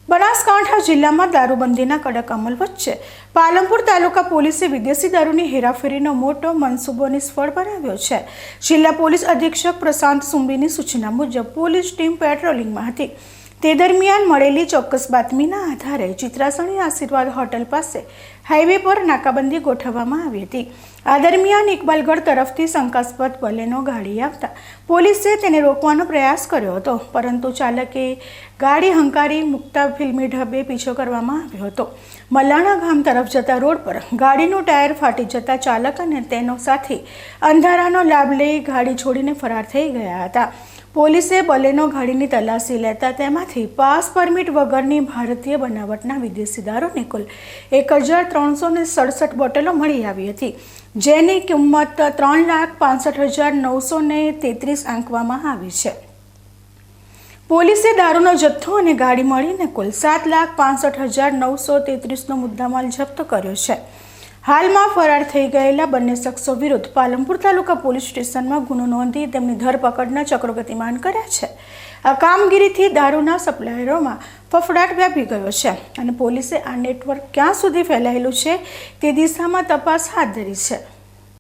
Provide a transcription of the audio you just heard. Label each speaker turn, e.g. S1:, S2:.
S1: બનાસકાંઠા જિલ્લામાં દારૂબંધીના કડક અમલ વચ્ચે પાલનપુર તાલુકા પોલીસે વિદેશી દારૂની હેરાફેરીનો મોટો મનસૂબો નિષ્ફળ બનાવ્યો છે। જિલ્લા પોલીસ અધિક્ષક પ્રશાંત સુંબીની સૂચના મુજબ પોલીસ ટીમ પેટ્રોલિંગમાં હતી। તે દરમિયાન મળેલી ચોક્કસ બાતમીના આધારે ચિત્રાસણી આશીર્વાદ હોટલ પાસે હાઈવે પર નાકાબંધી ગોઠવવામાં આવી હતી। આ દરમિયાન ઇકબાલગઢ તરફથી શંકાસ્પદ બલેનો ગાડી આવતા પોલીસે તેને રોકવાનો પ્રયાસ કર્યો હતો, પરંતુ ચાલકે ગાડી હંકારી મૂકતા ફિલ્મી ઢબે પીછો કરવામાં આવ્યો હતો। મલાણા ગામ તરફ જતા રોડ પર ગાડીનું ટાયર ફાટી જતા ચાલક અને તેનો સાથી અંધારાનો લાભ લઈ ગાડી છોડીને ફરાર થઈ ગયા હતા। પોલીસે બલેનો ગાડીની તલાશી લેતા તેમાંથી પાસ પરમિટ વગરની ભારતીય બનાવટના વિદેશી દારૂની કુલ 1367 બોટલો મળી આવી હતી, જેની કિંમત 3,65,933 આંકવામાં આવી છે। પોલીસે દારૂનો જથ્થો અને ગાડી મળીને કુલ 7,65,933નો મુદ્દામાલ જપ્ત કર્યો છે। હાલમાં ફરાર થઈ ગયેલા બંને શખ્સો વિરુદ્ધ પાલનપુર તાલુકા પોલીસ સ્ટેશનમાં ગુનો નોંધી તેમની ધરપકડના ચક્રો ગતિમાન કર્યા છે। આ કામગીરીથી દારૂના સપ્લાયરોમાં ફફડાટ વ્યાપી ગયો છે અને પોલીસે આ નેટવર્ક ક્યાં સુધી ફેલાયેલું છે તે દિશામાં તપાસ હાથ ધરી છે।